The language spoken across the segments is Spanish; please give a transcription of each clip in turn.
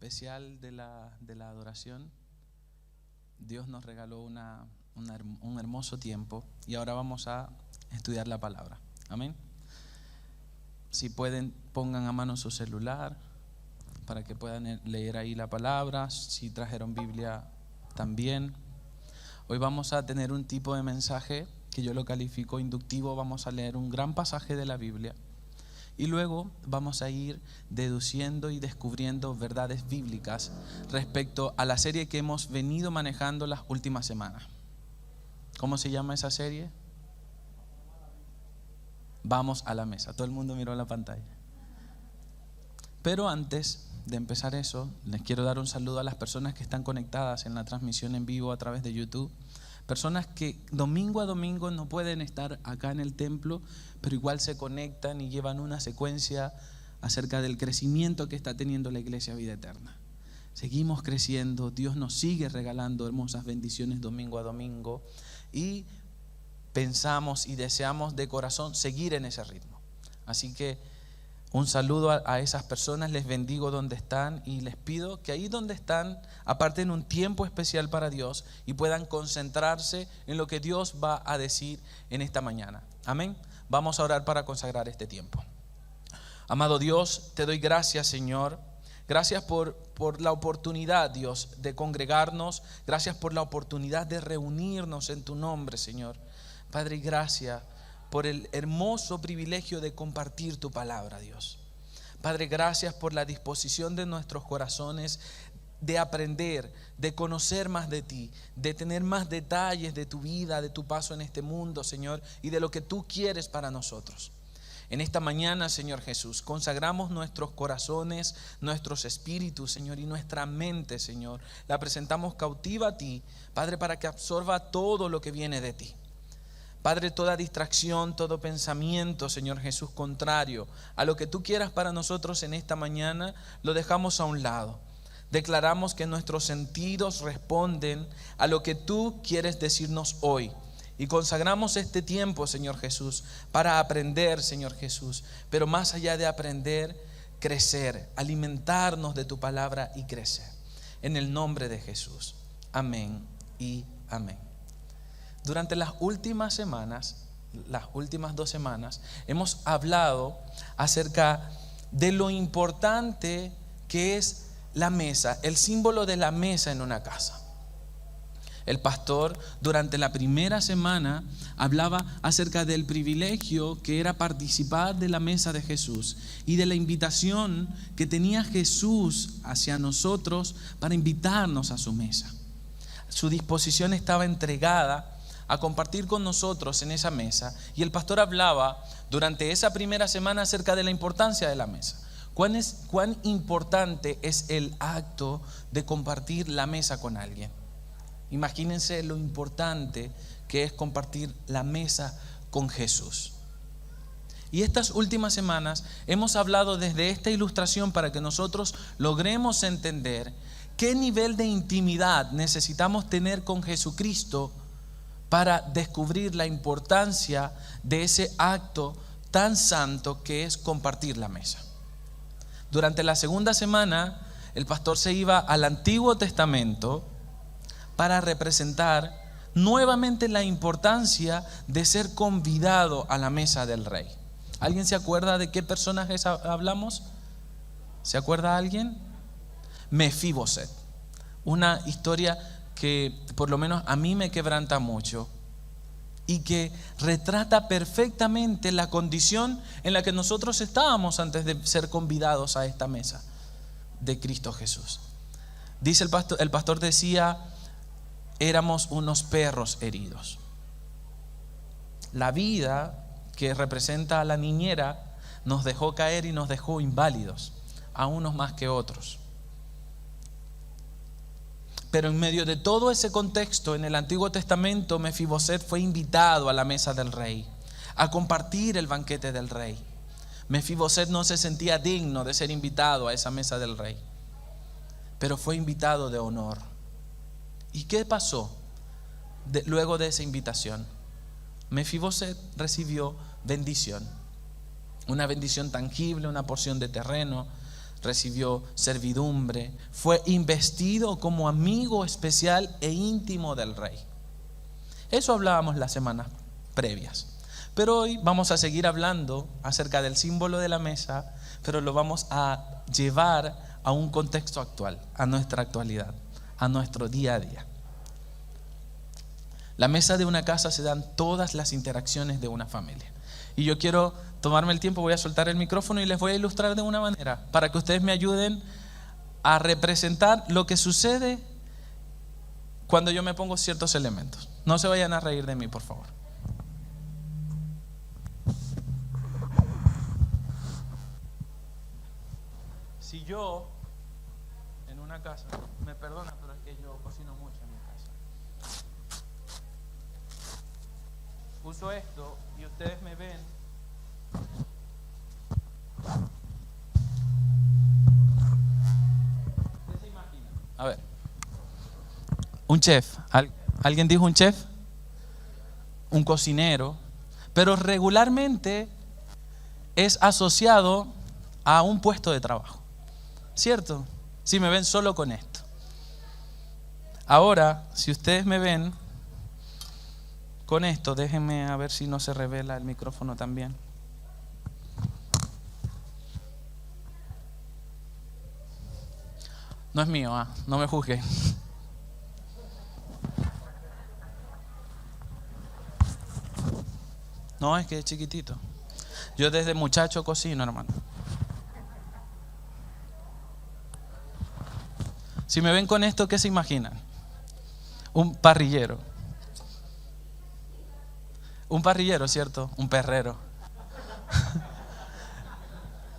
especial de la adoración, Dios nos regaló un hermoso tiempo y ahora vamos a estudiar la palabra. Amén. Si pueden, pongan a mano su celular para que puedan leer ahí la palabra. Si trajeron Biblia, también. Hoy vamos a tener un tipo de mensaje que yo lo califico inductivo. Vamos a leer un gran pasaje de la Biblia y luego vamos a ir deduciendo y descubriendo verdades bíblicas respecto a la serie que hemos venido manejando las últimas semanas. ¿Cómo se llama esa serie? Vamos a la mesa. Todo el mundo miró la pantalla. Pero antes de empezar eso, les quiero dar un saludo a las personas que están conectadas en la transmisión en vivo a través de YouTube. Personas que domingo a domingo no pueden estar acá en el templo, pero igual se conectan y llevan una secuencia acerca del crecimiento que está teniendo la Iglesia Vida Eterna. Seguimos creciendo, Dios nos sigue regalando hermosas bendiciones domingo a domingo y pensamos y deseamos de corazón seguir en ese ritmo. Así que un saludo a esas personas, les bendigo donde están y les pido que ahí donde están aparten un tiempo especial para Dios y puedan concentrarse en lo que Dios va a decir en esta mañana. Amén. Vamos a orar para consagrar este tiempo. Amado Dios, te doy gracias, Señor. Gracias por la oportunidad, Dios, de congregarnos. Gracias por la oportunidad de reunirnos en tu nombre, Señor. Padre, gracias por el hermoso privilegio de compartir tu palabra, Dios. Padre, gracias por la disposición de nuestros corazones de aprender, de conocer más de ti, de tener más detalles de tu vida, de tu paso en este mundo, Señor, y de lo que tú quieres para nosotros. En esta mañana, Señor Jesús, consagramos nuestros corazones, nuestros espíritus, Señor, y nuestra mente, Señor. La presentamos cautiva a ti, Padre, para que absorba todo lo que viene de ti. Padre, toda distracción, todo pensamiento, Señor Jesús, contrario a lo que tú quieras para nosotros en esta mañana, lo dejamos a un lado. Declaramos que nuestros sentidos responden a lo que tú quieres decirnos hoy. Y consagramos este tiempo, Señor Jesús, para aprender, Señor Jesús. Pero más allá de aprender, crecer, alimentarnos de tu palabra y crecer. En el nombre de Jesús. Amén y amén. Durante las últimas semanas, las últimas 2 semanas, hemos hablado acerca de lo importante que es la mesa, el símbolo de la mesa en una casa. El pastor durante la primera semana hablaba acerca del privilegio que era participar de la mesa de Jesús y de la invitación que tenía Jesús hacia nosotros para invitarnos a su mesa. Su disposición estaba entregada a compartir con nosotros en esa mesa, y el pastor hablaba durante esa primera semana acerca de la importancia de la mesa. ¿Cuán importante es el acto de compartir la mesa con alguien? Imagínense lo importante que es compartir la mesa con Jesús. Y estas últimas semanas hemos hablado desde esta ilustración para que nosotros logremos entender qué nivel de intimidad necesitamos tener con Jesucristo para descubrir la importancia de ese acto tan santo que es compartir la mesa. Durante la segunda semana, el pastor se iba al Antiguo Testamento para representar nuevamente la importancia de ser convidado a la mesa del rey. ¿Alguien se acuerda de qué personajes hablamos? ¿Se acuerda alguien? Mefiboset. Una historia que por lo menos a mí me quebranta mucho y que retrata perfectamente la condición en la que nosotros estábamos antes de ser convidados a esta mesa de Cristo Jesús. Dice el pastor decía, éramos unos perros heridos. La vida que representa a la niñera nos dejó caer y nos dejó inválidos, a unos más que otros. Pero en medio de todo ese contexto, en el Antiguo Testamento, Mefiboset fue invitado a la mesa del rey, a compartir el banquete del rey. Mefiboset no se sentía digno de ser invitado a esa mesa del rey, pero fue invitado de honor. ¿Y qué pasó luego de esa invitación? Mefiboset recibió bendición, una bendición tangible, una porción de terreno, recibió servidumbre, fue investido como amigo especial e íntimo del rey. Eso hablábamos las semanas previas. Pero hoy vamos a seguir hablando acerca del símbolo de la mesa, pero lo vamos a llevar a un contexto actual, a nuestra actualidad, a nuestro día a día. La mesa de una casa se dan todas las interacciones de una familia. Y yo quiero tomarme el tiempo, voy a soltar el micrófono y les voy a ilustrar de una manera para que ustedes me ayuden a representar lo que sucede cuando yo me pongo ciertos elementos. No se vayan a reír de mí, por favor. Si yo en una casa, me perdona, pero es que yo cocino mucho en mi casa. Uso esto y ustedes me ven. ¿Qué se imaginan? A ver, un chef. ¿Alguien dijo un chef? Un cocinero. Pero regularmente es asociado a un puesto de trabajo, ¿cierto? Si me ven solo con esto. Ahora, si ustedes me ven con esto, déjenme a ver si no se revela el micrófono también. No es mío, no me juzguen. No, es que es chiquitito. Yo desde muchacho cocino, hermano. Si me ven con esto, ¿qué se imaginan? Un parrillero. Un parrillero, ¿cierto? Un perrero.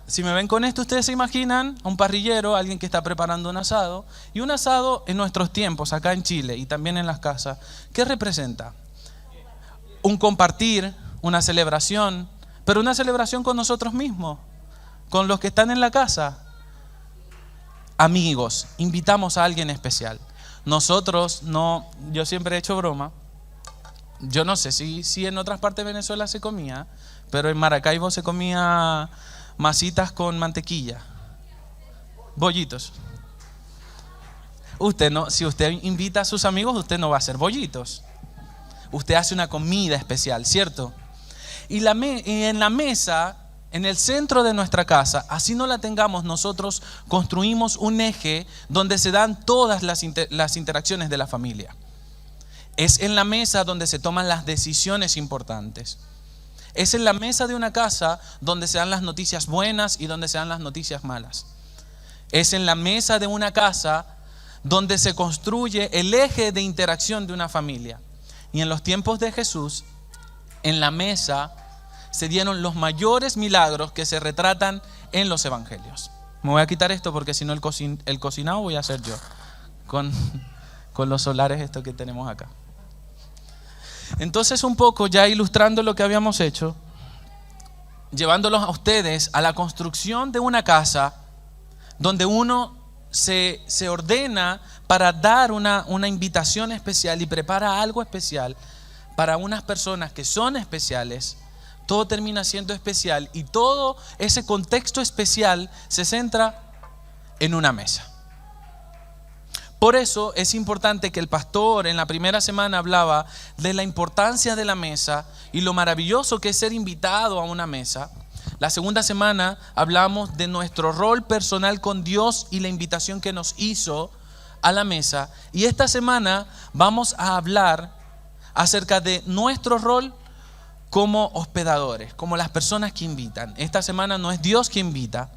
Si me ven con esto, ustedes se imaginan un parrillero, alguien que está preparando un asado. Y un asado en nuestros tiempos, acá en Chile y también en las casas, ¿qué representa? Un compartir, una celebración, pero una celebración con nosotros mismos, con los que están en la casa. Amigos, invitamos a alguien especial. Nosotros no, yo siempre he hecho broma. Yo no sé si en otras partes de Venezuela se comía, pero en Maracaibo se comía masitas con mantequilla, bollitos. Usted no, si usted invita a sus amigos, usted no va a hacer bollitos. Usted hace una comida especial, ¿cierto? Y en la mesa, en el centro de nuestra casa, así no la tengamos, nosotros construimos un eje donde se dan todas las interacciones de la familia. Es en la mesa donde se toman las decisiones importantes. Es en la mesa de una casa donde se dan las noticias buenas y donde se dan las noticias malas. Es en la mesa de una casa donde se construye el eje de interacción de una familia. Y en los tiempos de Jesús, en la mesa se dieron los mayores milagros que se retratan en los evangelios. Me voy a quitar esto porque si no el cocinado voy a hacer yo con los solares estos que tenemos acá. Entonces, un poco ya ilustrando lo que habíamos hecho, llevándolos a ustedes a la construcción de una casa donde uno se ordena para dar una invitación especial y prepara algo especial para unas personas que son especiales. Todo termina siendo especial y todo ese contexto especial se centra en una mesa. Por eso es importante que el pastor en la primera semana hablaba de la importancia de la mesa y lo maravilloso que es ser invitado a una mesa. La segunda semana hablamos de nuestro rol personal con Dios y la invitación que nos hizo a la mesa. Y esta semana vamos a hablar acerca de nuestro rol como hospedadores, como las personas que invitan. Esta semana no es Dios que invita.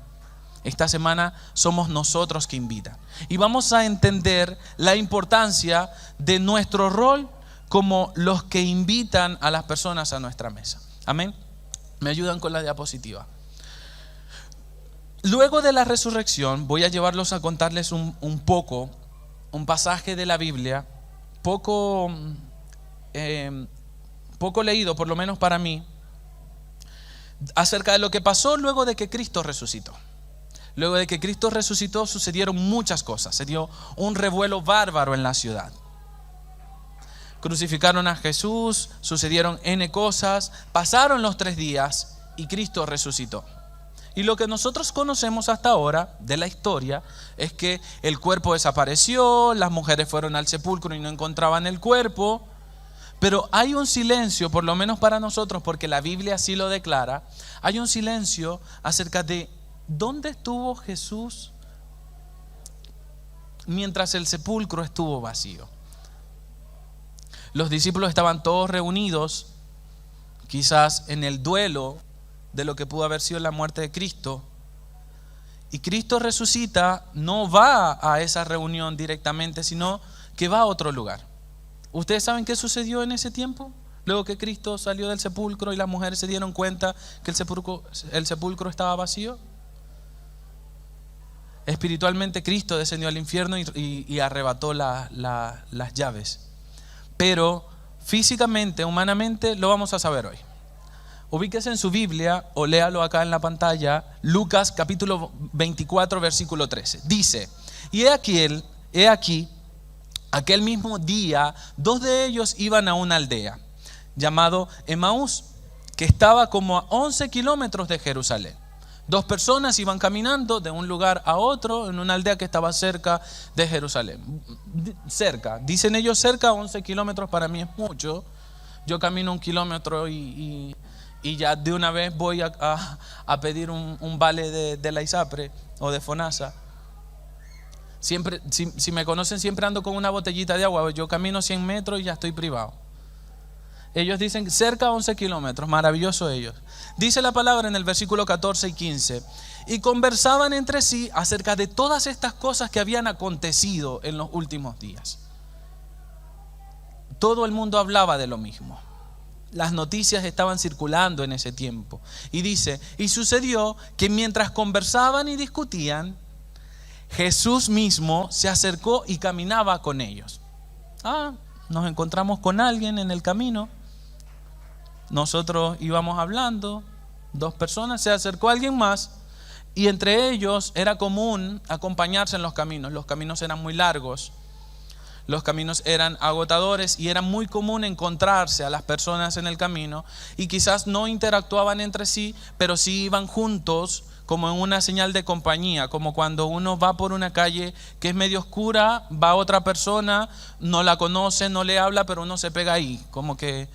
Esta semana somos nosotros que invitan. Y vamos a entender la importancia de nuestro rol como los que invitan a las personas a nuestra mesa. Amén. Me ayudan con la diapositiva. Luego de la resurrección voy a llevarlos a contarles un pasaje de la Biblia, poco leído, por lo menos para mí, acerca de lo que pasó luego de que Cristo resucitó. Luego de que Cristo resucitó sucedieron muchas cosas. Se dio un revuelo bárbaro en la ciudad. Crucificaron a Jesús, sucedieron N cosas, pasaron los 3 días y Cristo resucitó. Y lo que nosotros conocemos hasta ahora de la historia es que el cuerpo desapareció, las mujeres fueron al sepulcro y no encontraban el cuerpo. Pero hay un silencio, por lo menos para nosotros, porque la Biblia así lo declara. Hay un silencio acerca de dónde estuvo Jesús mientras el sepulcro estuvo vacío. Los discípulos estaban todos reunidos, quizás en el duelo de lo que pudo haber sido la muerte de Cristo. Y Cristo resucita, no va a esa reunión directamente, sino que va a otro lugar. ¿Ustedes saben qué sucedió en ese tiempo? Luego que Cristo salió del sepulcro y las mujeres se dieron cuenta que el sepulcro estaba vacío. Espiritualmente Cristo descendió al infierno y arrebató las llaves. Pero físicamente, humanamente, lo vamos a saber hoy. Ubíquese en su Biblia o léalo acá en la pantalla, Lucas capítulo 24 versículo 13. Dice: y he aquí, aquel mismo día, 2 de ellos iban a una aldea llamado Emaús, que estaba como a 11 kilómetros de Jerusalén. 2 personas iban caminando de un lugar a otro en una aldea que estaba cerca de Jerusalén. Cerca, dicen ellos cerca, 11 kilómetros para mí es mucho. Yo camino 1 kilómetro y ya de una vez voy a pedir un vale de la ISAPRE o de FONASA. Siempre, si me conocen, siempre ando con una botellita de agua. Yo camino 100 metros y ya estoy privado. Ellos dicen cerca 11 kilómetros, maravilloso ellos. Dice la palabra en el versículo 14 y 15: y conversaban entre sí acerca de todas estas cosas que habían acontecido en los últimos días. Todo el mundo hablaba de lo mismo. Las noticias estaban circulando en ese tiempo. Y dice: y sucedió que mientras conversaban y discutían, Jesús mismo se acercó y caminaba con ellos. Nos encontramos con alguien en el camino. Nosotros íbamos hablando, 2 personas, se acercó alguien más, y entre ellos era común acompañarse en los caminos. Los caminos eran muy largos, los caminos eran agotadores y era muy común encontrarse a las personas en el camino, y quizás no interactuaban entre sí, pero sí iban juntos como en una señal de compañía, como cuando uno va por una calle que es medio oscura, va otra persona, no la conoce, no le habla, pero uno se pega ahí, como que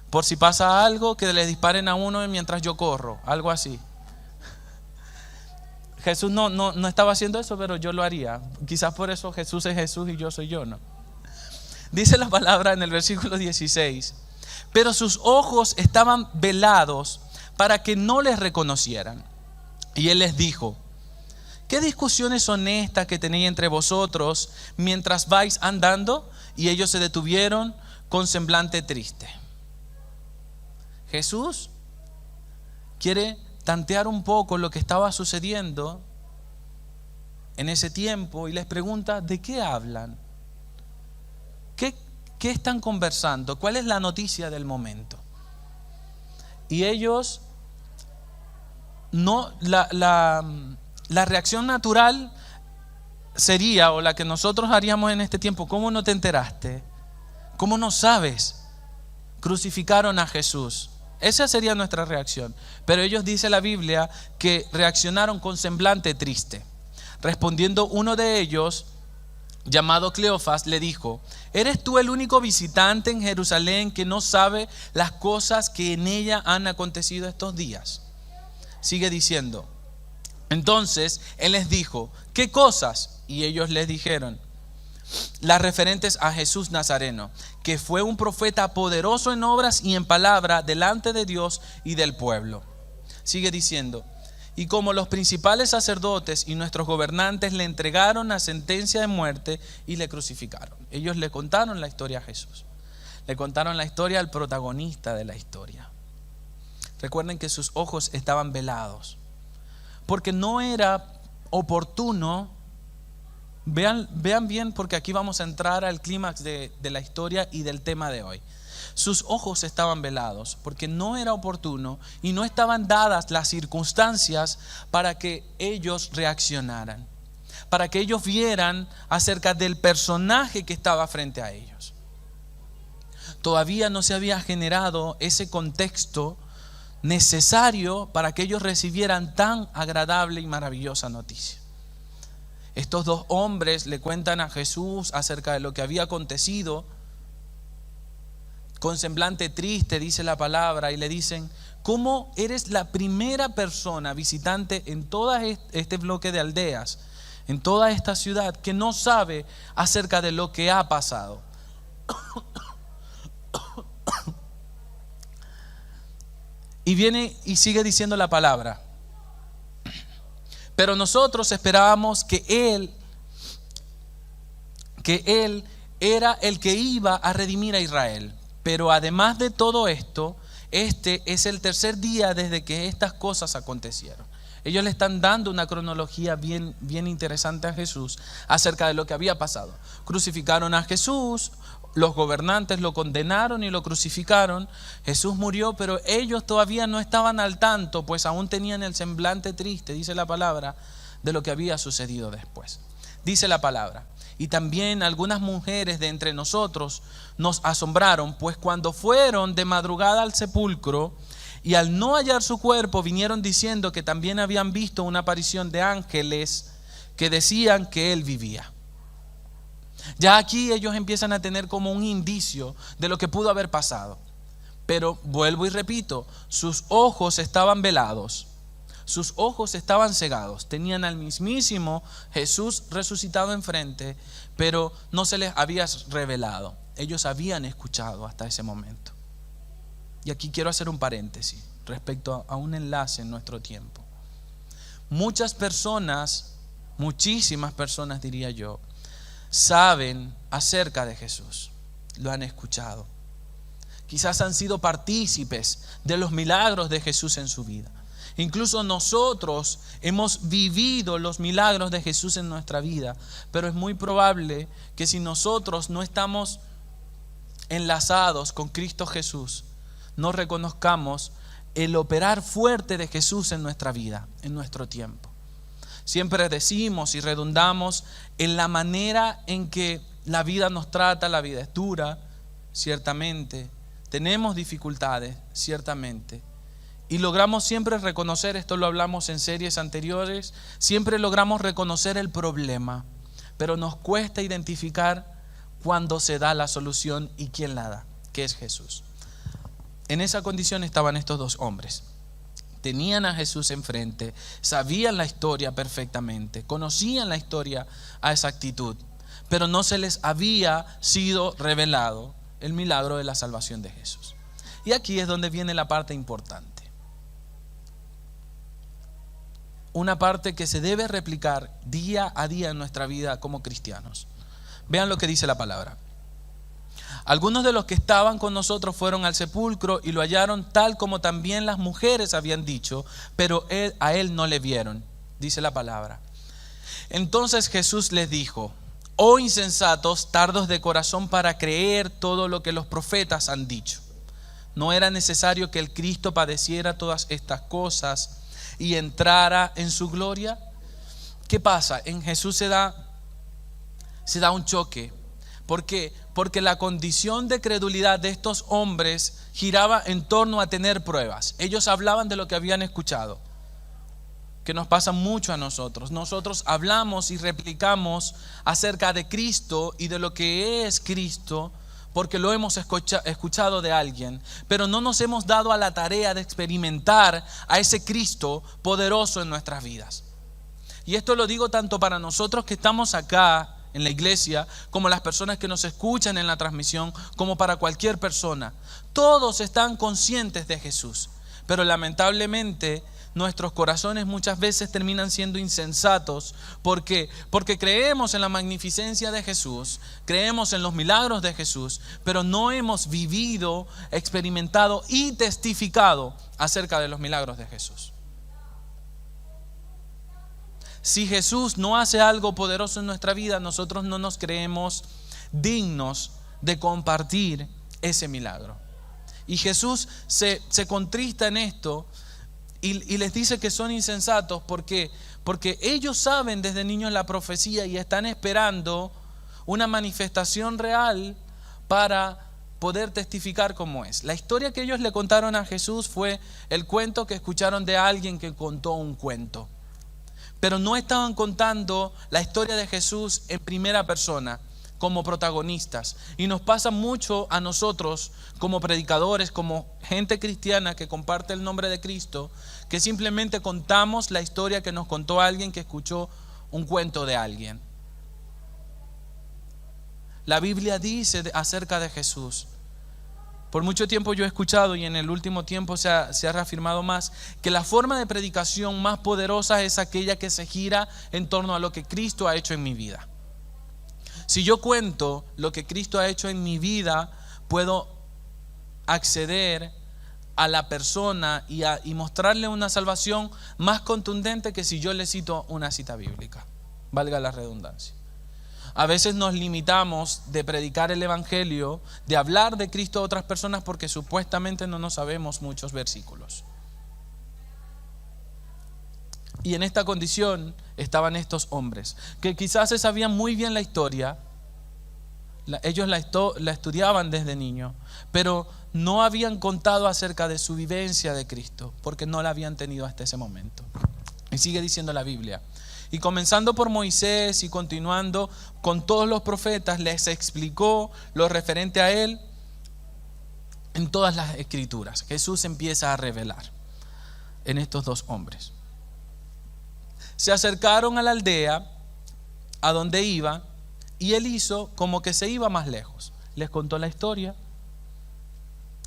por si pasa algo, que le disparen a uno mientras yo corro, algo así. Jesús no estaba haciendo eso, pero yo lo haría. Quizás por eso Jesús es Jesús y yo soy yo, ¿no? Dice la palabra en el versículo 16: pero sus ojos estaban velados para que no les reconocieran. Y él les dijo: ¿qué discusiones son estas que tenéis entre vosotros mientras vais andando? Y ellos se detuvieron con semblante triste. Jesús quiere tantear un poco lo que estaba sucediendo en ese tiempo y les pregunta: ¿de qué hablan? ¿Qué están conversando? ¿Cuál es la noticia del momento? Y ellos no, la reacción natural sería, o la que nosotros haríamos en este tiempo: ¿cómo no te enteraste? ¿Cómo no sabes? Crucificaron a Jesús. Esa sería nuestra reacción. Pero ellos, dice la Biblia, que reaccionaron con semblante triste. Respondiendo uno de ellos, llamado Cleofas, le dijo: ¿eres tú el único visitante en Jerusalén que no sabe las cosas que en ella han acontecido estos días? Sigue diciendo: entonces él les dijo: ¿qué cosas? Y ellos les dijeron: las referentes a Jesús Nazareno, que fue un profeta poderoso en obras y en palabra delante de Dios y del pueblo. Sigue diciendo: y como los principales sacerdotes y nuestros gobernantes le entregaron a sentencia de muerte y le crucificaron. Ellos le contaron la historia a Jesús. Le contaron la historia al protagonista de la historia. Recuerden que sus ojos estaban velados, porque no era oportuno. Vean bien, porque aquí vamos a entrar al clímax de la historia y del tema de hoy. Sus ojos estaban velados porque no era oportuno y no estaban dadas las circunstancias para que ellos reaccionaran, para que ellos vieran acerca del personaje que estaba frente a ellos. Todavía no se había generado ese contexto necesario para que ellos recibieran tan agradable y maravillosa noticia. Estos dos hombres le cuentan a Jesús acerca de lo que había acontecido. Con semblante triste, dice la palabra, y le dicen: ¿cómo eres la primera persona visitante en todo este bloque de aldeas, en toda esta ciudad, que no sabe acerca de lo que ha pasado? Y viene y sigue diciendo la palabra: pero nosotros esperábamos que Él era el que iba a redimir a Israel. Pero además de todo esto, este es el tercer día desde que estas cosas acontecieron. Ellos le están dando una cronología bien interesante a Jesús acerca de lo que había pasado. Crucificaron a Jesús, los gobernantes lo condenaron y lo crucificaron. Jesús murió, pero ellos todavía no estaban al tanto, pues aún tenían el semblante triste, dice la palabra, de lo que había sucedido después. Dice la palabra: y también algunas mujeres de entre nosotros nos asombraron, pues cuando fueron de madrugada al sepulcro y al no hallar su cuerpo, vinieron diciendo que también habían visto una aparición de ángeles que decían que él vivía. Ya aquí ellos empiezan a tener como un indicio de lo que pudo haber pasado. Pero vuelvo y repito, sus ojos estaban velados. Sus ojos estaban cegados, tenían al mismísimo Jesús resucitado enfrente, pero no se les había revelado. Ellos habían escuchado hasta ese momento. Y aquí quiero hacer un paréntesis respecto a un enlace en nuestro tiempo. Muchas personas, muchísimas personas diría yo, saben acerca de Jesús, lo han escuchado. Quizás han sido partícipes de los milagros de Jesús en su vida. Incluso nosotros hemos vivido los milagros de Jesús en nuestra vida, pero es muy probable que si nosotros no estamos enlazados con Cristo Jesús, no reconozcamos el operar fuerte de Jesús en nuestra vida, en nuestro tiempo. Siempre decimos y redundamos en la manera en que la vida nos trata. La vida es dura, ciertamente. Tenemos dificultades, ciertamente. Y logramos siempre reconocer, esto lo hablamos en series anteriores, siempre logramos reconocer el problema, pero nos cuesta identificar cuándo se da la solución y quién la da, que es Jesús. En esa condición estaban estos dos hombres. Tenían a Jesús enfrente, sabían la historia perfectamente, conocían la historia a exactitud, pero no se les había sido revelado el milagro de la salvación de Jesús. Y aquí es donde viene la parte importante. Una parte que se debe replicar día a día en nuestra vida como cristianos. Vean lo que dice la palabra. Algunos de los que estaban con nosotros fueron al sepulcro y lo hallaron tal como también las mujeres habían dicho, pero a él no le vieron, dice la palabra. Entonces Jesús les dijo: oh insensatos, tardos de corazón para creer todo lo que los profetas han dicho. ¿No era necesario que el Cristo padeciera todas estas cosas y entrara en su gloria? ¿Qué pasa? En Jesús se da un choque. ¿Por qué? Porque la condición de credulidad de estos hombres giraba en torno a tener pruebas. Ellos hablaban de lo que habían escuchado, que nos pasa mucho a nosotros. Nosotros hablamos y replicamos acerca de Cristo y de lo que es Cristo, porque lo hemos escuchado de alguien, pero no nos hemos dado a la tarea de experimentar a ese Cristo poderoso en nuestras vidas. Y esto lo digo tanto para nosotros que estamos acá en la iglesia, como las personas que nos escuchan en la transmisión, como para cualquier persona. Todos están conscientes de Jesús, pero lamentablemente nuestros corazones muchas veces terminan siendo insensatos. ¿Por qué? Porque creemos en la magnificencia de Jesús, creemos en los milagros de Jesús, pero no hemos vivido, experimentado y testificado acerca de los milagros de Jesús. Si Jesús no hace algo poderoso en nuestra vida, nosotros no nos creemos dignos de compartir ese milagro. Y Jesús se contrista en esto y les dice que son insensatos. ¿Por qué? Porque ellos saben desde niños la profecía y están esperando una manifestación real para poder testificar cómo es. La historia que ellos le contaron a Jesús fue el cuento que escucharon de alguien que contó un cuento. Pero no estaban contando la historia de Jesús en primera persona, como protagonistas. Y nos pasa mucho a nosotros como predicadores, como gente cristiana que comparte el nombre de Cristo, que simplemente contamos la historia que nos contó alguien que escuchó un cuento de alguien. La Biblia dice acerca de Jesús. Por mucho tiempo yo he escuchado, y en el último tiempo se ha reafirmado más, que la forma de predicación más poderosa es aquella que se gira en torno a lo que Cristo ha hecho en mi vida. Si yo cuento lo que Cristo ha hecho en mi vida, puedo acceder a la persona y mostrarle una salvación más contundente que si yo le cito una cita bíblica, valga la redundancia. A veces nos limitamos de predicar el evangelio, de hablar de Cristo a otras personas porque supuestamente no nos sabemos muchos versículos. Y en esta condición estaban estos hombres, que quizás se sabían muy bien la historia, ellos la estudiaban desde niño, pero no habían contado acerca de su vivencia de Cristo, porque no la habían tenido hasta ese momento. Y sigue diciendo la Biblia. Y comenzando por Moisés y continuando con todos los profetas, les explicó lo referente a él en todas las escrituras. Jesús empieza a revelar en estos dos hombres. Se acercaron a la aldea a donde iba y él hizo como que se iba más lejos. Les contó la historia,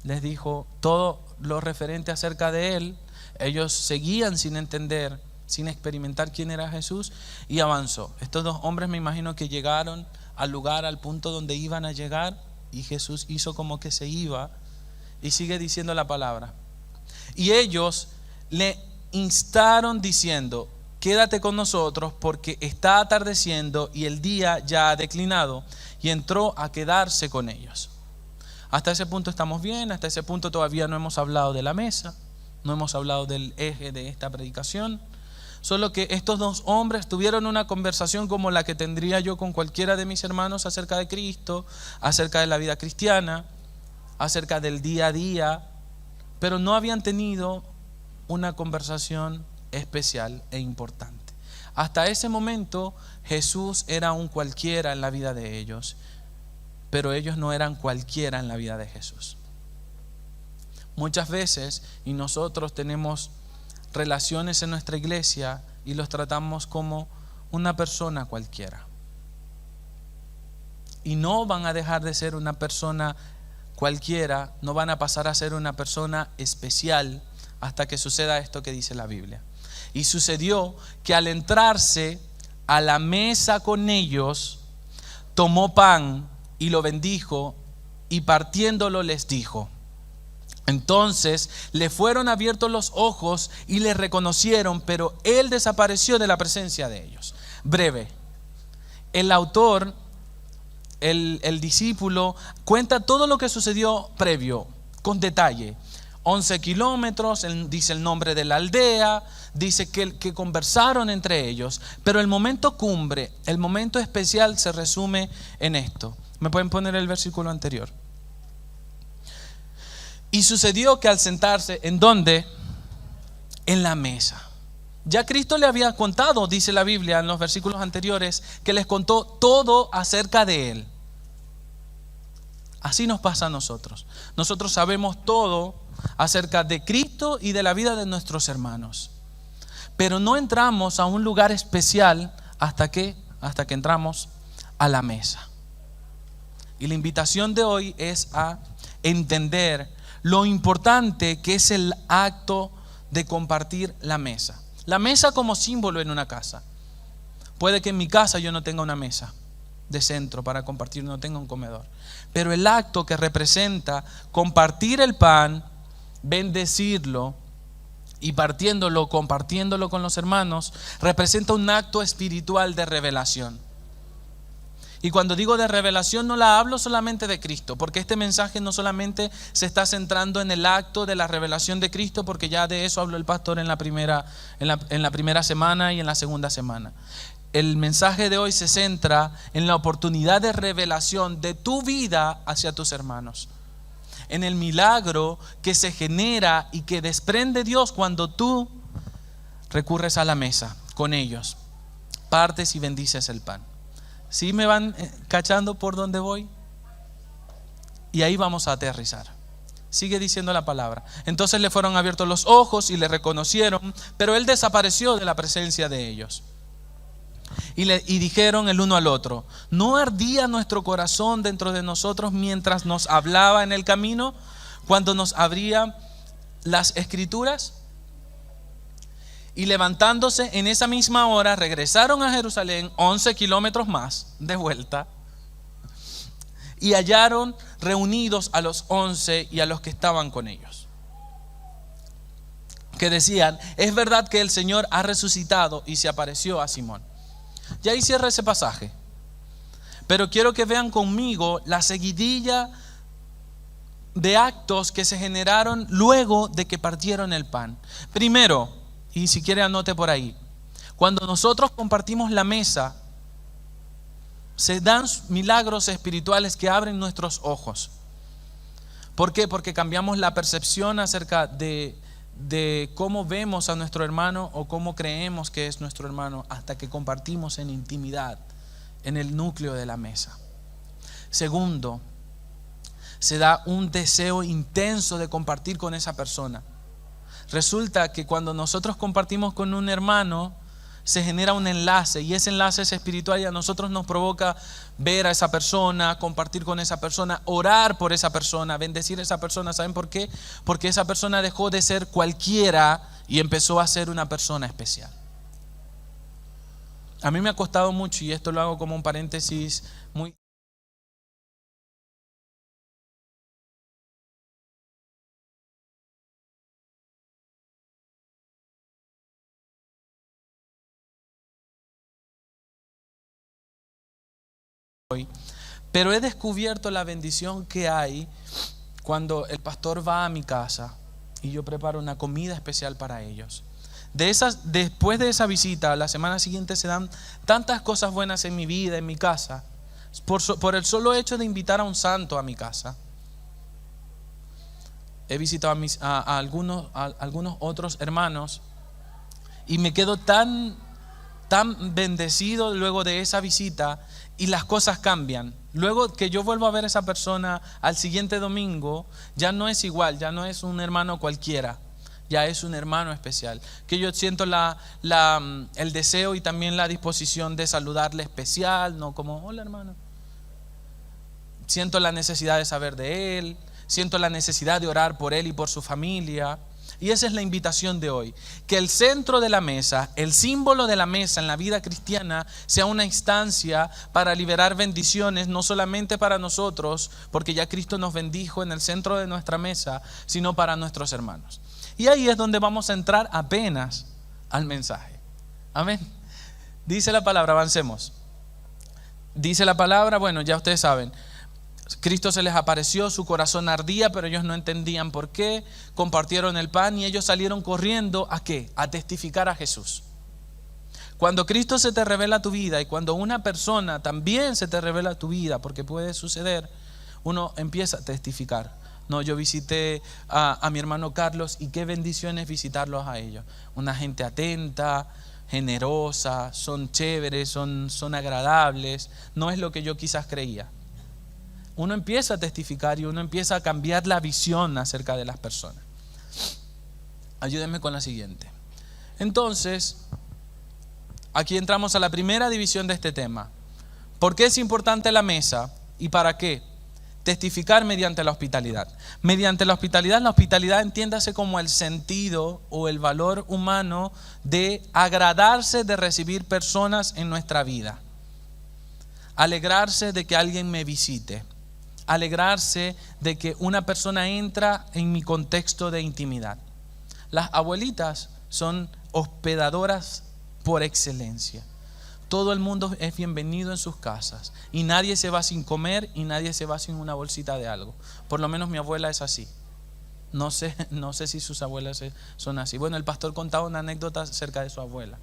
les dijo todo lo referente acerca de él. Ellos seguían sin entender, sin experimentar quién era Jesús, y avanzó. Estos dos hombres me imagino que llegaron al lugar, al punto donde iban a llegar, y Jesús hizo como que se iba y sigue diciendo la palabra. Y ellos le instaron diciendo: quédate con nosotros porque está atardeciendo y el día ya ha declinado. Y entró a quedarse con ellos. Hasta ese punto estamos bien, hasta ese punto todavía no hemos hablado de la mesa, no hemos hablado del eje de esta predicación. Solo que estos dos hombres tuvieron una conversación como la que tendría yo con cualquiera de mis hermanos acerca de Cristo, acerca de la vida cristiana, acerca del día a día, pero no habían tenido una conversación especial e importante. Hasta ese momento Jesús era un cualquiera en la vida de ellos, pero ellos no eran cualquiera en la vida de Jesús. Muchas veces, y nosotros tenemos relaciones en nuestra iglesia y los tratamos como una persona cualquiera, y no van a dejar de ser una persona cualquiera, no van a pasar a ser una persona especial hasta que suceda esto que dice la Biblia. Y sucedió que al entrarse a la mesa con ellos, tomó pan y lo bendijo, y partiéndolo les dijo. Entonces le fueron abiertos los ojos y le reconocieron, pero él desapareció de la presencia de ellos. Breve. El autor, el discípulo, cuenta todo lo que sucedió previo, con detalle. 11 kilómetros, dice el nombre de la aldea, dice que conversaron entre ellos, pero el momento cumbre, el momento especial se resume en esto. ¿Me pueden poner el versículo anterior? Y sucedió que al sentarse, ¿en dónde? En la mesa. Ya Cristo le había contado, dice la Biblia en los versículos anteriores, que les contó todo acerca de él. Así nos pasa a nosotros. Nosotros sabemos todo acerca de Cristo y de la vida de nuestros hermanos, pero no entramos a un lugar especial hasta que entramos a la mesa. Y la invitación de hoy es a entender lo importante que es el acto de compartir la mesa. La mesa como símbolo en una casa. Puede que en mi casa yo no tenga una mesa de centro para compartir, no tenga un comedor, pero el acto que representa compartir el pan, bendecirlo y partiéndolo, compartiéndolo con los hermanos, representa un acto espiritual de revelación. Y cuando digo de revelación, no la hablo solamente de Cristo, porque este mensaje no solamente se está centrando en el acto de la revelación de Cristo, porque ya de eso habló el pastor en la primera semana y en la segunda semana. El mensaje de hoy se centra en la oportunidad de revelación de tu vida hacia tus hermanos. en el milagro que se genera y que desprende Dios cuando tú recurres a la mesa con ellos, partes y bendices el pan. ¿Sí me van cachando por dónde voy? Y ahí vamos a aterrizar. Sigue diciendo la palabra. Entonces le fueron abiertos los ojos y le reconocieron, pero él desapareció de la presencia de ellos. Y dijeron el uno al otro: ¿no ardía nuestro corazón dentro de nosotros mientras nos hablaba en el camino, cuando nos abría las escrituras? Y levantándose en esa misma hora, regresaron a Jerusalén 11 kilómetros más de vuelta, y hallaron reunidos a los 11 y a los que estaban con ellos, que decían: es verdad que el Señor ha resucitado y se apareció a Simón. Y ahí cierra ese pasaje. Pero quiero que vean conmigo la seguidilla de actos que se generaron luego de que partieron el pan. Primero, y si quiere anote por ahí, cuando nosotros compartimos la mesa, se dan milagros espirituales que abren nuestros ojos. ¿Por qué? Porque cambiamos la percepción acerca de cómo vemos a nuestro hermano o cómo creemos que es nuestro hermano, hasta que compartimos en intimidad, en el núcleo de la mesa. Segundo, se da un deseo intenso de compartir con esa persona. Resulta que cuando nosotros compartimos con un hermano, se genera un enlace, y ese enlace es espiritual, y a nosotros nos provoca ver a esa persona, compartir con esa persona, orar por esa persona, bendecir a esa persona. ¿Saben por qué? Porque esa persona dejó de ser cualquiera y empezó a ser una persona especial. A mí me ha costado mucho, y esto lo hago como un paréntesis muy... Pero he descubierto la bendición que hay cuando el pastor va a mi casa y yo preparo una comida especial para ellos. Después de esa visita, la semana siguiente se dan tantas cosas buenas en mi vida, en mi casa, por el solo hecho de invitar a un santo a mi casa. He visitado a algunos otros hermanos y me quedo tan bendecido luego de esa visita, y las cosas cambian. Luego que yo vuelvo a ver a esa persona al siguiente domingo, ya no es igual, ya no es un hermano cualquiera, ya es un hermano especial, que yo siento el deseo y también la disposición de saludarle especial, no como hola hermano. Siento la necesidad de saber de él, siento la necesidad de orar por él y por su familia. Y esa es la invitación de hoy, que el centro de la mesa, el símbolo de la mesa en la vida cristiana, sea una instancia para liberar bendiciones, no solamente para nosotros, porque ya Cristo nos bendijo en el centro de nuestra mesa, sino para nuestros hermanos. Y ahí es donde vamos a entrar apenas al mensaje. Amén. Dice la palabra, avancemos. Dice la palabra, bueno, ya ustedes saben, Cristo se les apareció, su corazón ardía, pero ellos no entendían por qué. Compartieron el pan y ellos salieron corriendo ¿a qué? A testificar a Jesús. Cuando Cristo se te revela a tu vida, y cuando una persona también se te revela a tu vida, porque puede suceder, uno empieza a testificar. No, yo visité a mi hermano Carlos, y qué bendición es visitarlos a ellos. Una gente atenta, generosa, son chéveres, son agradables. No es lo que yo quizás creía. Uno empieza a testificar y uno empieza a cambiar la visión acerca de las personas. Ayúdenme con la siguiente. Entonces, aquí entramos a la primera división de este tema. ¿Por qué es importante la mesa y para qué? Testificar mediante la hospitalidad. Mediante la hospitalidad entiéndase como el sentido o el valor humano de agradarse de recibir personas en nuestra vida. Alegrarse de que alguien me visite. Alegrarse de que una persona entra en mi contexto de intimidad. Las abuelitas son hospedadoras por excelencia. Todo el mundo es bienvenido en sus casas y nadie se va sin comer y nadie se va sin una bolsita de algo. Por lo menos mi abuela es así. No sé si sus abuelas son así. Bueno, el pastor contaba una anécdota acerca de su abuela.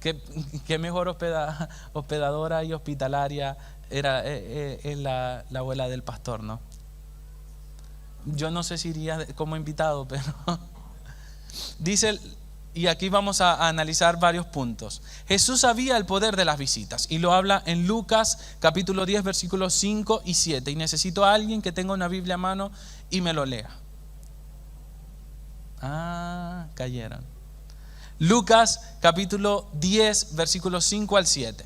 Qué mejor hospedadora y hospitalaria es la abuela del pastor, ¿no? Yo no sé si iría como invitado, pero dice, y aquí vamos a analizar varios puntos. Jesús sabía el poder de las visitas y lo habla en Lucas capítulo 10 versículos 5 y 7. Y necesito a alguien que tenga una Biblia a mano y me lo lea. Cayeron. Lucas capítulo 10 versículos 5 al 7.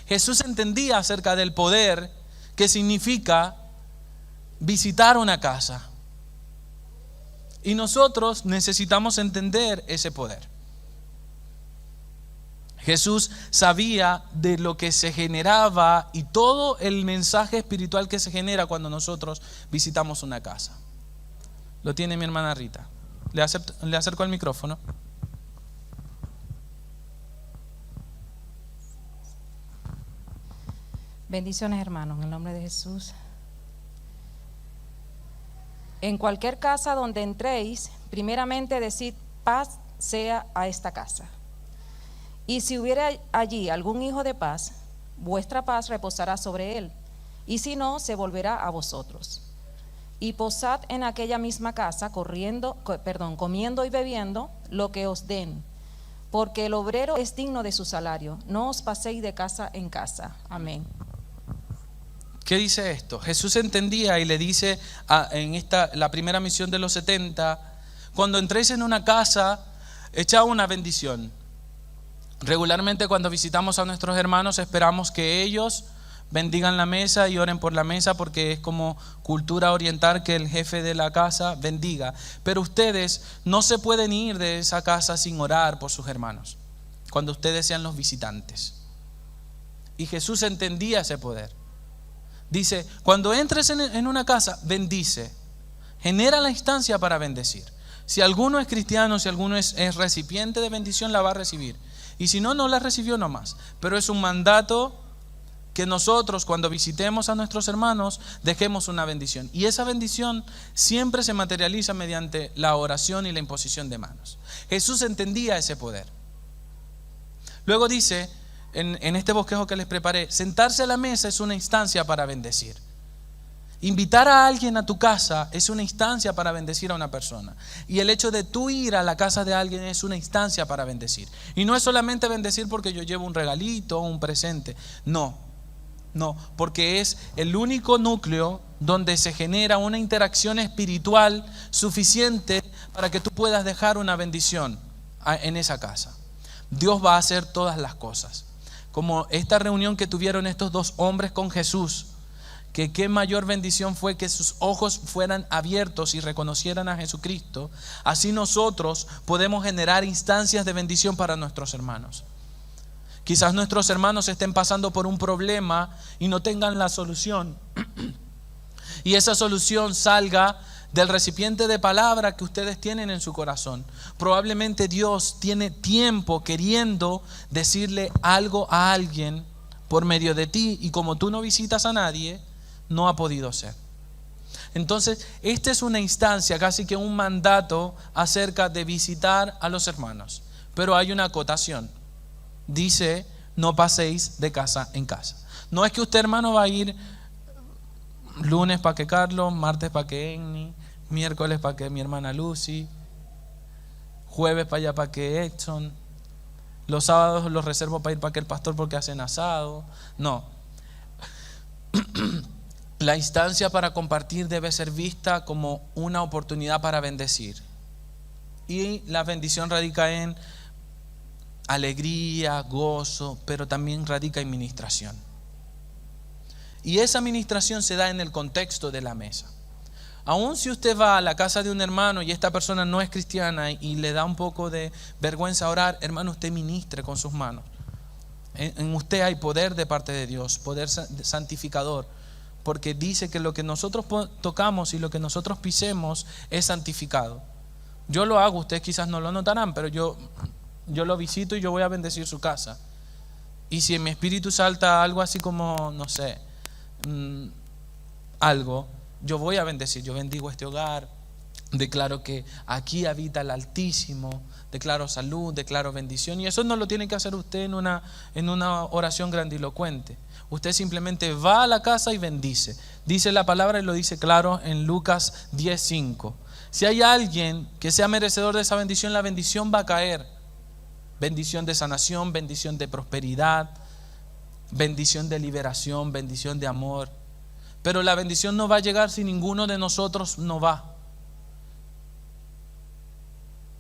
Jesús entendía acerca del poder que significa visitar una casa. Y nosotros necesitamos entender ese poder. Jesús sabía de lo que se generaba y todo el mensaje espiritual que se genera cuando nosotros visitamos una casa. Lo tiene mi hermana Rita. Le acerco el micrófono. Bendiciones, hermanos, en el nombre de Jesús. En cualquier casa donde entréis, primeramente decid: paz sea a esta casa. Y si hubiera allí algún hijo de paz, vuestra paz reposará sobre él, y si no, se volverá a vosotros. Y posad en aquella misma casa, comiendo y bebiendo lo que os den, porque el obrero es digno de su salario. No os paséis de casa en casa. Amén. ¿Qué dice esto? Jesús entendía y le dice la primera misión de los 70, cuando entréis en una casa, echad una bendición. Regularmente cuando visitamos a nuestros hermanos esperamos que ellos bendigan la mesa y oren por la mesa, porque es como cultura oriental que el jefe de la casa bendiga. Pero ustedes no se pueden ir de esa casa sin orar por sus hermanos, cuando ustedes sean los visitantes. Y Jesús entendía ese poder. Dice, cuando entres en una casa, bendice. Genera la instancia para bendecir. Si alguno es cristiano, si alguno es recipiente de bendición, la va a recibir. Y si no, no la recibió nomás. Pero es un mandato que nosotros, cuando visitemos a nuestros hermanos, dejemos una bendición. Y esa bendición siempre se materializa mediante la oración y la imposición de manos. Jesús entendía ese poder. Luego dice, en este bosquejo que les preparé, sentarse a la mesa es una instancia para bendecir. Invitar a alguien a tu casa es una instancia para bendecir a una persona. Y el hecho de tú ir a la casa de alguien es una instancia para bendecir. Y no es solamente bendecir porque yo llevo un regalito o un presente. No, porque es el único núcleo donde se genera una interacción espiritual suficiente para que tú puedas dejar una bendición en esa casa. Dios va a hacer todas las cosas. Como esta reunión que tuvieron estos dos hombres con Jesús, que qué mayor bendición fue que sus ojos fueran abiertos y reconocieran a Jesucristo. Así nosotros podemos generar instancias de bendición para nuestros hermanos. Quizás nuestros hermanos estén pasando por un problema y no tengan la solución. Y esa solución salga del recipiente de palabra que ustedes tienen en su corazón. Probablemente Dios tiene tiempo queriendo decirle algo a alguien por medio de ti, y como tú no visitas a nadie, no ha podido ser. Entonces, esta es una instancia, casi que un mandato acerca de visitar a los hermanos. Pero hay una acotación. Dice, no paséis de casa en casa. No es que usted, hermano, va a ir lunes para que Carlos, martes para que Enni, miércoles para que mi hermana Lucy, jueves para allá para que Edson, los sábados los reservo para ir para que el pastor porque hacen asado. No. La instancia para compartir debe ser vista como una oportunidad para bendecir. Y la bendición radica en alegría, gozo, pero también radica en ministración. Y esa ministración se da en el contexto de la mesa. Aun si usted va a la casa de un hermano y esta persona no es cristiana y le da un poco de vergüenza orar, hermano, usted ministre con sus manos. En usted hay poder de parte de Dios, poder santificador, porque dice que lo que nosotros tocamos y lo que nosotros pisemos es santificado. Yo lo hago, ustedes quizás no lo notarán, pero yo lo visito y yo voy a bendecir su casa. Y si en mi espíritu salta algo así como, no sé, algo, yo voy a bendecir. Yo bendigo este hogar, declaro que aquí habita el Altísimo, declaro salud, declaro bendición. Y eso no lo tiene que hacer usted en una oración grandilocuente. Usted simplemente va a la casa y bendice. Dice la palabra y lo dice claro en Lucas 10:5. Si hay alguien que sea merecedor de esa bendición, la bendición va a caer. Bendición de sanación, bendición de prosperidad, bendición de liberación, bendición de amor. Pero la bendición no va a llegar si ninguno de nosotros no va.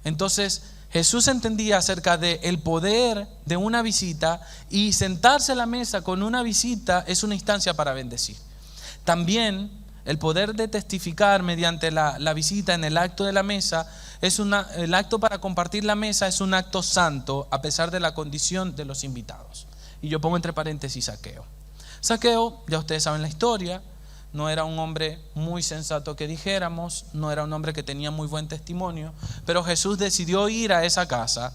Entonces Jesús entendía acerca del poder de una visita, y sentarse a la mesa con una visita es una instancia para bendecir. También el poder de testificar mediante la visita en el acto de la mesa el acto para compartir la mesa es un acto santo a pesar de la condición de los invitados. Y yo pongo entre paréntesis Zaqueo. Zaqueo, ya ustedes saben la historia, no era un hombre muy sensato que dijéramos, no era un hombre que tenía muy buen testimonio, pero Jesús decidió ir a esa casa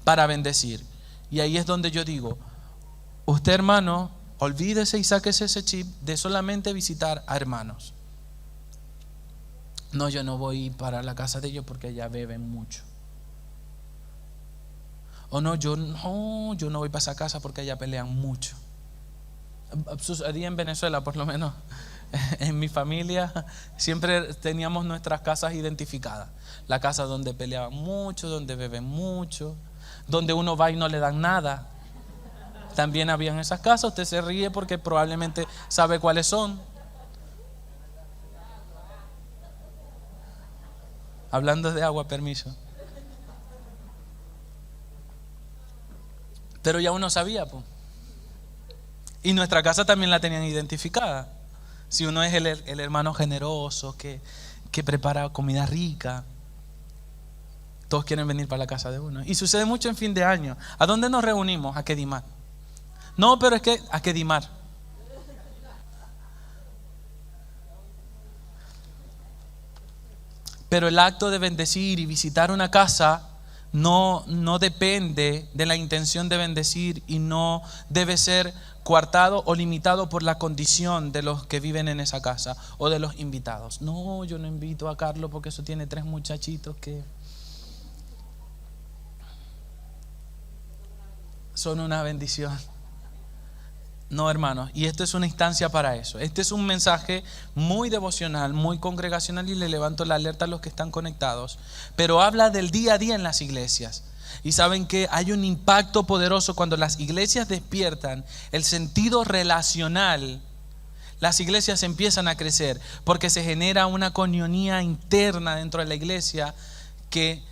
para bendecir. Y ahí es donde yo digo, usted, hermano, olvídese y sáquese ese chip de solamente visitar a hermanos. No, yo no voy para la casa de ellos porque allá beben mucho. O no, yo no voy para esa casa porque allá pelean mucho. Sucedía en Venezuela, por lo menos. En mi familia siempre teníamos nuestras casas identificadas. La casa donde peleaban mucho, donde beben mucho, donde uno va y no le dan nada. También habían esas casas. Usted se ríe porque probablemente sabe cuáles son. Hablando de agua, permiso. Pero ya uno sabía, pues. Y nuestra casa también la tenían identificada. Si uno es el hermano generoso que prepara comida rica, todos quieren venir para la casa de uno. Y sucede mucho en fin de año. ¿A dónde nos reunimos? A Quedimar. No, pero es que a Quedimar. Pero el acto de bendecir y visitar una casa no depende de la intención de bendecir, y no debe ser coartado o limitado por la condición de los que viven en esa casa o de los invitados. No, yo no invito a Carlos porque eso tiene 3 muchachitos que son una bendición. No, hermanos, y esto es una instancia para eso. Este es un mensaje muy devocional, muy congregacional, y le levanto la alerta a los que están conectados, pero habla del día a día en las iglesias. Y saben que hay un impacto poderoso cuando las iglesias despiertan el sentido relacional. Las iglesias empiezan a crecer porque se genera una coinonía interna dentro de la iglesia que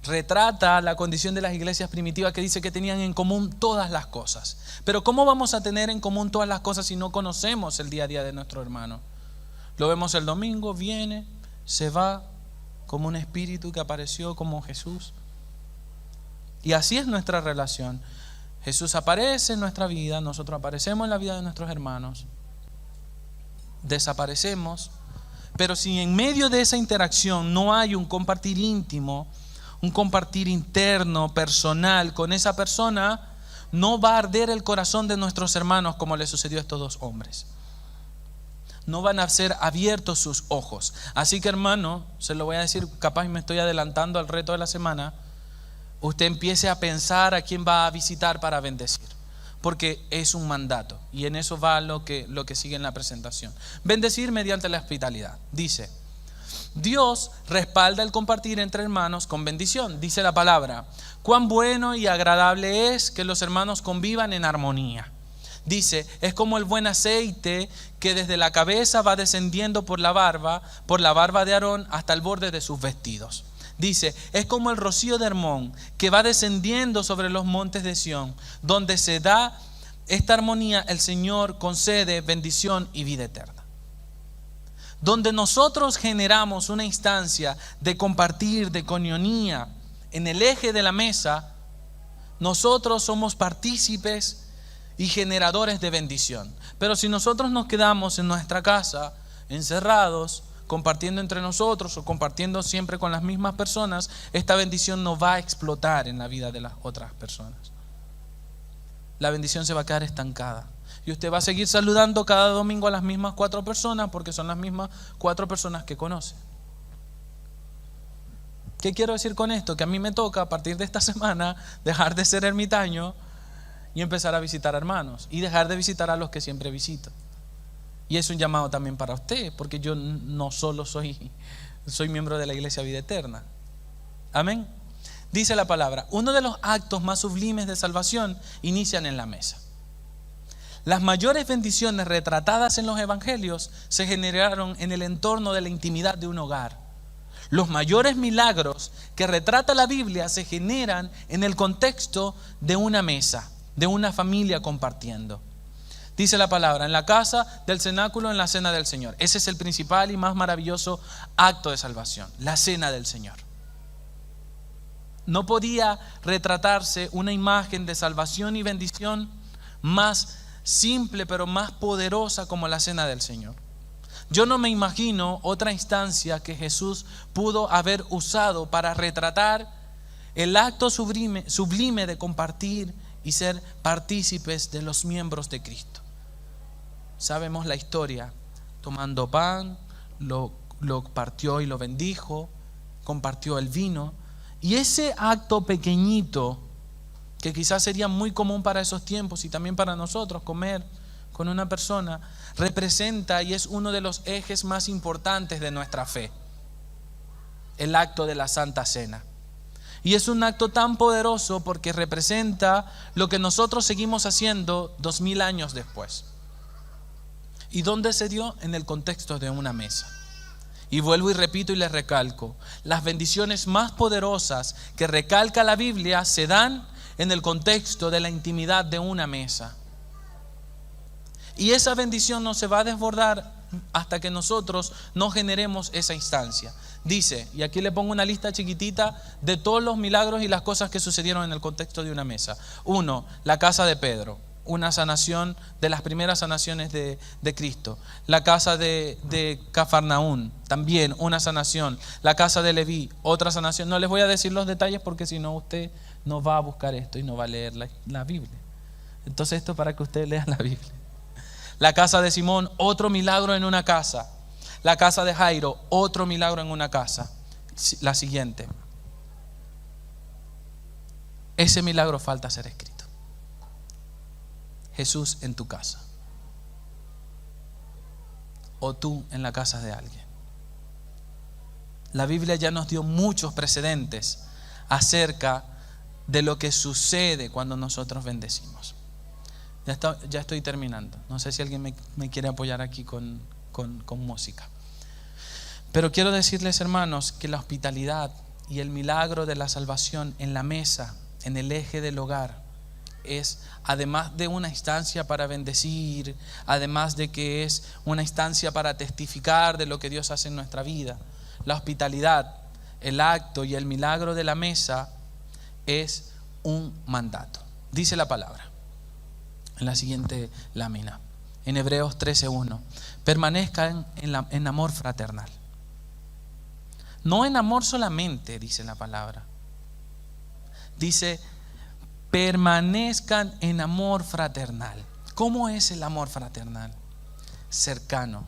retrata la condición de las iglesias primitivas, que dice que tenían en común todas las cosas. Pero ¿cómo vamos a tener en común todas las cosas si no conocemos el día a día de nuestro hermano? Lo vemos el domingo, viene, se va, como un espíritu que apareció como Jesús. Y así es nuestra relación. Jesús aparece en nuestra vida, nosotros aparecemos en la vida de nuestros hermanos, desaparecemos. Pero si en medio de esa interacción no hay un compartir íntimo, un compartir interno, personal con esa persona, no va a arder el corazón de nuestros hermanos como le sucedió a estos 2 hombres. No van a ser abiertos sus ojos. Así que, hermano, se lo voy a decir, capaz me estoy adelantando al reto de la semana. Usted empiece a pensar a quién va a visitar para bendecir, porque es un mandato, y en eso va lo que sigue en la presentación. Bendecir mediante la hospitalidad. Dice, Dios respalda el compartir entre hermanos con bendición. Dice la palabra, cuán bueno y agradable es que los hermanos convivan en armonía. Dice, es como el buen aceite que desde la cabeza va descendiendo por la barba de Aarón hasta el borde de sus vestidos. Dice, es como el rocío de Hermón que va descendiendo sobre los montes de Sión. Donde se da esta armonía, el Señor concede bendición y vida eterna. Donde nosotros generamos una instancia de compartir, de coinonía en el eje de la mesa, nosotros somos partícipes y generadores de bendición. Pero si nosotros nos quedamos en nuestra casa, encerrados, compartiendo entre nosotros o compartiendo siempre con las mismas personas, esta bendición no va a explotar en la vida de las otras personas. La bendición se va a quedar estancada. Y usted va a seguir saludando cada domingo a las mismas 4 personas porque son las mismas 4 personas que conoce. ¿Qué quiero decir con esto? Que a mí me toca a partir de esta semana dejar de ser ermitaño y empezar a visitar a hermanos y dejar de visitar a los que siempre visito. Y es un llamado también para usted, porque yo no solo soy miembro de la Iglesia Vida Eterna. Amén. Dice la palabra, uno de los actos más sublimes de salvación inician en la mesa. Las mayores bendiciones retratadas en los evangelios se generaron en el entorno de la intimidad de un hogar. Los mayores milagros que retrata la Biblia se generan en el contexto de una mesa, de una familia compartiendo. Dice la palabra, en la casa del cenáculo, en la cena del Señor. Ese es el principal y más maravilloso acto de salvación, la cena del Señor. No podía retratarse una imagen de salvación y bendición más simple pero más poderosa como la cena del Señor. Yo no me imagino otra instancia que Jesús pudo haber usado para retratar el acto sublime de compartir y ser partícipes de los miembros de Cristo. Sabemos la historia, tomando pan, lo partió y lo bendijo, compartió el vino. Y ese acto pequeñito, que quizás sería muy común para esos tiempos y también para nosotros, comer con una persona, representa y es uno de los ejes más importantes de nuestra fe, el acto de la Santa Cena. Y es un acto tan poderoso porque representa lo que nosotros seguimos haciendo 2000 años después. ¿Y dónde se dio? En el contexto de una mesa. Y vuelvo y repito y les recalco, las bendiciones más poderosas que recalca la Biblia se dan en el contexto de la intimidad de una mesa. Y esa bendición no se va a desbordar hasta que nosotros no generemos esa instancia. Dice, y aquí le pongo una lista chiquitita de todos los milagros y las cosas que sucedieron en el contexto de una mesa. 1, la casa de Pedro, una sanación de las primeras sanaciones de Cristo. La casa de Cafarnaún, también una sanación. La casa de Leví, otra sanación. No les voy a decir los detalles porque si no usted no va a buscar esto y no va a leer la Biblia. Entonces esto es para que usted lea la Biblia. La casa de Simón, otro milagro en una casa. La casa de Jairo, otro milagro en una casa. La siguiente. Ese milagro falta ser escrito. Jesús en tu casa. O tú en la casa de alguien. La Biblia ya nos dio muchos precedentes acerca de lo que sucede cuando nosotros bendecimos. Ya estoy terminando. No sé si alguien me quiere apoyar aquí con música. Pero quiero decirles, hermanos, que la hospitalidad y el milagro de la salvación en la mesa, en el eje del hogar, es, además de una instancia para bendecir, además de que es una instancia para testificar de lo que Dios hace en nuestra vida, la hospitalidad, el acto y el milagro de la mesa es un mandato. Dice la palabra en la siguiente lámina, en Hebreos 13:1, permanezcan en amor fraternal. No en amor solamente, dice la palabra. Dice, permanezcan en amor fraternal. ¿Cómo es el amor fraternal? Cercano,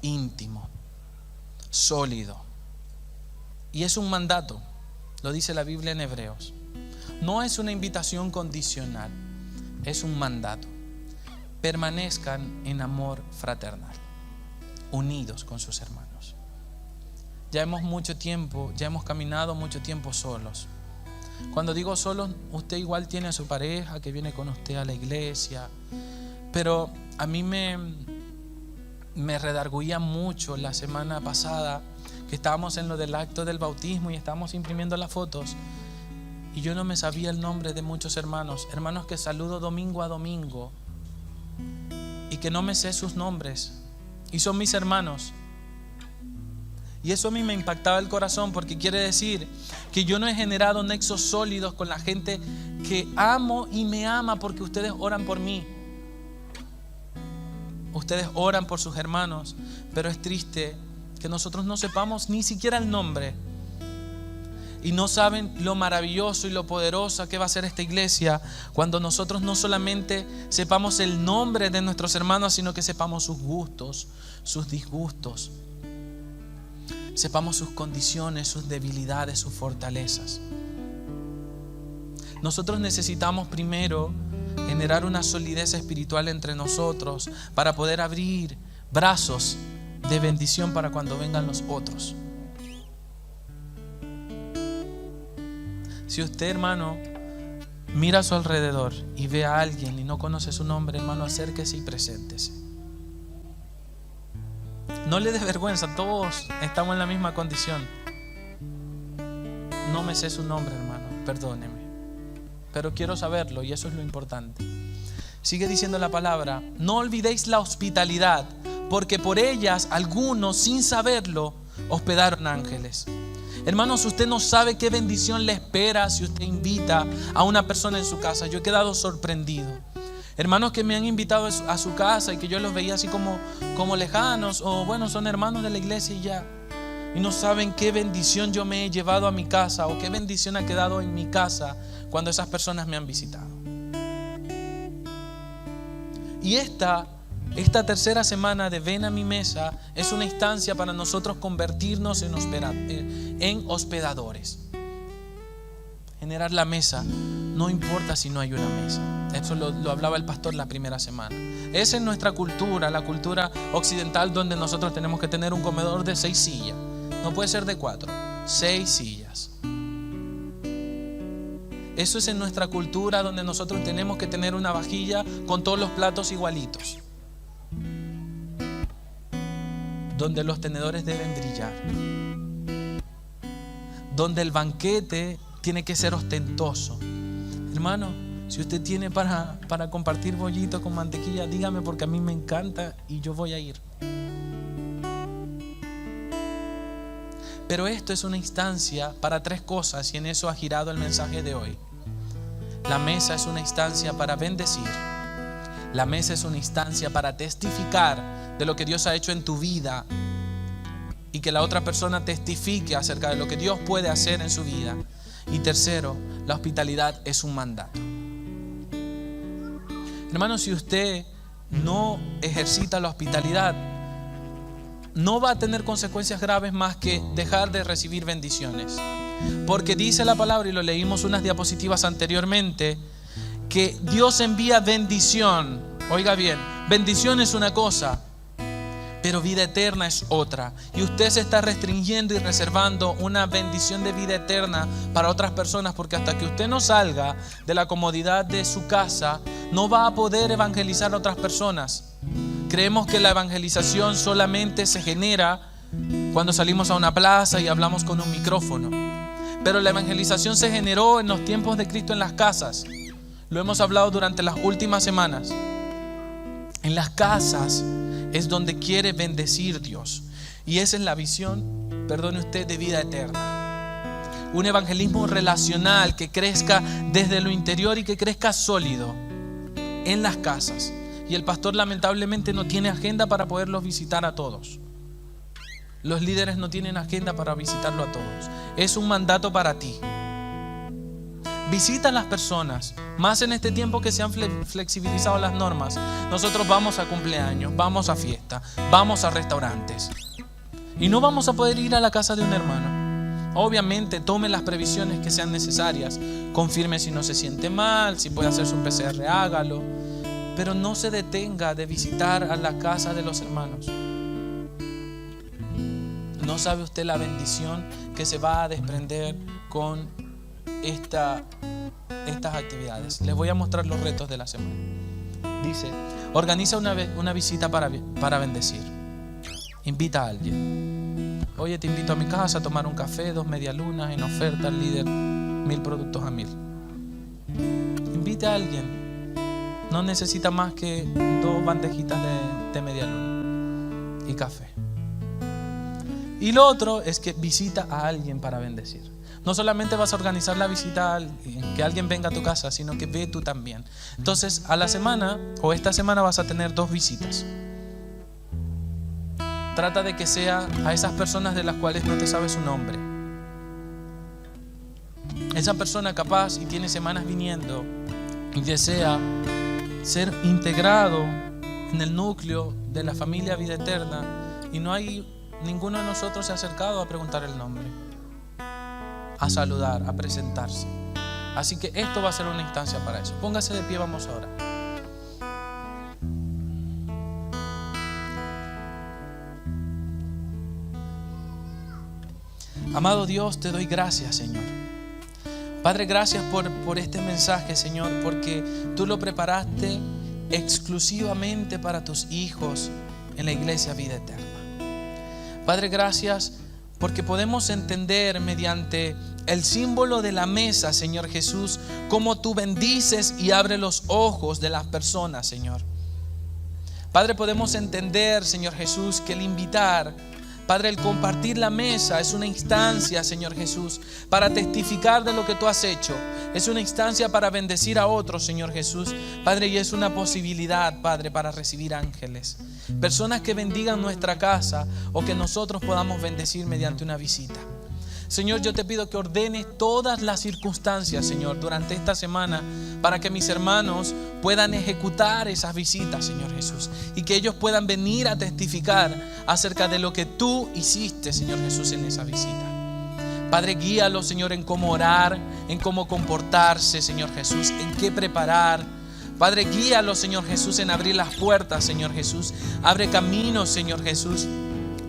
íntimo, sólido. Y es un mandato, lo dice la Biblia en Hebreos. No es una invitación condicional, es un mandato. Permanezcan en amor fraternal, unidos con sus hermanos. Ya hemos caminado mucho tiempo solos. Cuando digo solos, usted igual tiene a su pareja que viene con usted a la iglesia, pero a mí me redarguía mucho la semana pasada que estábamos en lo del acto del bautismo y estábamos imprimiendo las fotos y yo no me sabía el nombre de muchos hermanos que saludo domingo a domingo y que no me sé sus nombres y son mis hermanos. Y eso a mí me impactaba el corazón porque quiere decir que yo no he generado nexos sólidos con la gente que amo y me ama porque ustedes oran por mí. Ustedes oran por sus hermanos, pero es triste que nosotros no sepamos ni siquiera el nombre y no saben lo maravilloso y lo poderosa que va a ser esta iglesia cuando nosotros no solamente sepamos el nombre de nuestros hermanos, sino que sepamos sus gustos, sus disgustos. Sepamos sus condiciones, sus debilidades, sus fortalezas. Nosotros necesitamos primero generar una solidez espiritual entre nosotros para poder abrir brazos de bendición para cuando vengan los otros. Si usted, hermano, mira a su alrededor y ve a alguien y no conoce su nombre, hermano, acérquese y preséntese. No le dé vergüenza, todos estamos en la misma condición. No me sé su nombre, hermano, perdóneme, pero quiero saberlo y eso es lo importante. Sigue diciendo la palabra: no olvidéis la hospitalidad, porque por ellas algunos, sin saberlo, hospedaron ángeles. Hermanos, usted no sabe qué bendición le espera si usted invita a una persona en su casa. Yo he quedado sorprendido. Hermanos que me han invitado a su casa y que yo los veía así como lejanos, o bueno, son hermanos de la iglesia y ya. Y no saben qué bendición yo me he llevado a mi casa, o qué bendición ha quedado en mi casa cuando esas personas me han visitado. Y esta tercera semana de Ven a mi mesa es una instancia para nosotros convertirnos en hospedadores. Generar la mesa, no importa si no hay una mesa. Eso lo hablaba el pastor la primera semana. Esa es nuestra cultura, la cultura occidental, donde nosotros tenemos que tener un comedor de 6 sillas. No puede ser de 4, 6 sillas. Eso es en nuestra cultura, donde nosotros tenemos que tener una vajilla con todos los platos igualitos, donde los tenedores deben brillar, donde el banquete tiene que ser ostentoso. Hermano, si usted tiene para compartir bollito con mantequilla, dígame, porque a mí me encanta y yo voy a ir. Pero esto es una instancia para 3 cosas, y en eso ha girado el mensaje de hoy. La mesa es una instancia para bendecir. La mesa es una instancia para testificar de lo que Dios ha hecho en tu vida y que la otra persona testifique acerca de lo que Dios puede hacer en su vida. Y tercero, la hospitalidad es un mandato. Hermano, si usted no ejercita la hospitalidad, no va a tener consecuencias graves más que dejar de recibir bendiciones. Porque dice la palabra, y lo leímos unas diapositivas anteriormente, que Dios envía bendición. Oiga bien, bendición es una cosa, pero vida eterna es otra. Y usted se está restringiendo y reservando una bendición de vida eterna para otras personas, porque hasta que usted no salga de la comodidad de su casa, no va a poder evangelizar a otras personas. Creemos que la evangelización solamente se genera cuando salimos a una plaza y hablamos con un micrófono. Pero la evangelización se generó en los tiempos de Cristo en las casas. Lo hemos hablado durante las últimas semanas. En las casas es donde quiere bendecir Dios. Y esa es la visión, perdone usted, de vida eterna. Un evangelismo relacional que crezca desde lo interior y que crezca sólido en las casas. Y el pastor lamentablemente no tiene agenda para poderlos visitar a todos. Los líderes no tienen agenda para visitarlo a todos. Es un mandato para ti. Visita a las personas, más en este tiempo que se han flexibilizado las normas. Nosotros vamos a cumpleaños, vamos a fiesta, vamos a restaurantes. Y no vamos a poder ir a la casa de un hermano. Obviamente tome las previsiones que sean necesarias. Confirme si no se siente mal, si puede hacerse un PCR, hágalo. Pero no se detenga de visitar a la casa de los hermanos. No sabe usted la bendición que se va a desprender con estas actividades. Les voy a mostrar los retos de la semana. Dice: organiza una visita para bendecir. Invita a alguien. Oye, te invito a mi casa a tomar un café, 2 medialunas en oferta al líder, 1000 productos a 1000. Invita a alguien. No necesita más que 2 bandejitas de medialuna y café. Y lo otro es que visita a alguien para bendecir. No solamente vas a organizar la visita, que alguien venga a tu casa, sino que ve tú también. Entonces, a la semana o esta semana vas a tener 2 visitas. Trata de que sea a esas personas de las cuales no te sabes su nombre. Esa persona capaz y tiene semanas viniendo y desea ser integrado en el núcleo de la familia Vida Eterna, y ninguno de nosotros se ha acercado a preguntar el nombre, a saludar, a presentarse. Así que esto va a ser una instancia para eso. Póngase de pie, vamos ahora. Amado Dios, te doy gracias, Señor. Padre, gracias por este mensaje, Señor, porque tú lo preparaste exclusivamente para tus hijos en la iglesia Vida Eterna. Padre, gracias porque podemos entender mediante el símbolo de la mesa, Señor Jesús, cómo tú bendices y abres los ojos de las personas, Señor. Padre, podemos entender, Señor Jesús, que el invitar, Padre, el compartir la mesa es una instancia, Señor Jesús, para testificar de lo que tú has hecho. Es una instancia para bendecir a otros, Señor Jesús. Padre, y es una posibilidad, Padre, para recibir ángeles. Personas que bendigan nuestra casa o que nosotros podamos bendecir mediante una visita. Señor, yo te pido que ordenes todas las circunstancias, Señor, durante esta semana para que mis hermanos puedan ejecutar esas visitas, Señor Jesús, y que ellos puedan venir a testificar acerca de lo que tú hiciste, Señor Jesús, en esa visita. Padre, guíalos, Señor, en cómo orar, en cómo comportarse, Señor Jesús, en qué preparar. Padre, guíalos, Señor Jesús, en abrir las puertas, Señor Jesús. Abre caminos, Señor Jesús.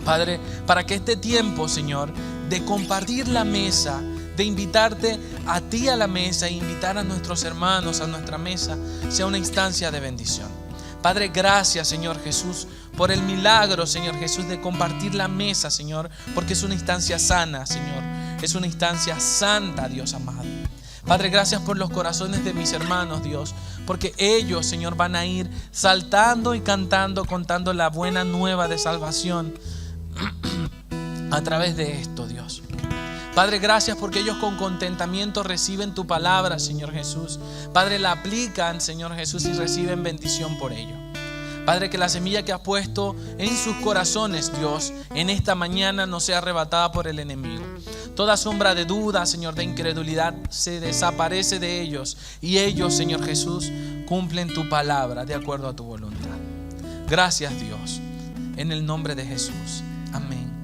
Padre, para que este tiempo, Señor, de compartir la mesa, de invitarte a ti a la mesa e invitar a nuestros hermanos a nuestra mesa, sea una instancia de bendición. Padre, gracias, Señor Jesús, por el milagro, Señor Jesús, de compartir la mesa, Señor, porque es una instancia sana, Señor. Es una instancia santa, Dios amado. Padre, gracias por los corazones de mis hermanos, Dios, porque ellos, Señor, van a ir saltando y cantando, contando la buena nueva de salvación a través de esto, Dios. Padre, gracias porque ellos con contentamiento reciben tu palabra, Señor Jesús. Padre, la aplican, Señor Jesús, y reciben bendición por ello. Padre, que la semilla que has puesto en sus corazones, Dios, en esta mañana no sea arrebatada por el enemigo. Toda sombra de duda, Señor, de incredulidad se desaparece de ellos, y ellos, Señor Jesús, cumplen tu palabra de acuerdo a tu voluntad. Gracias, Dios, en el nombre de Jesús. Amén.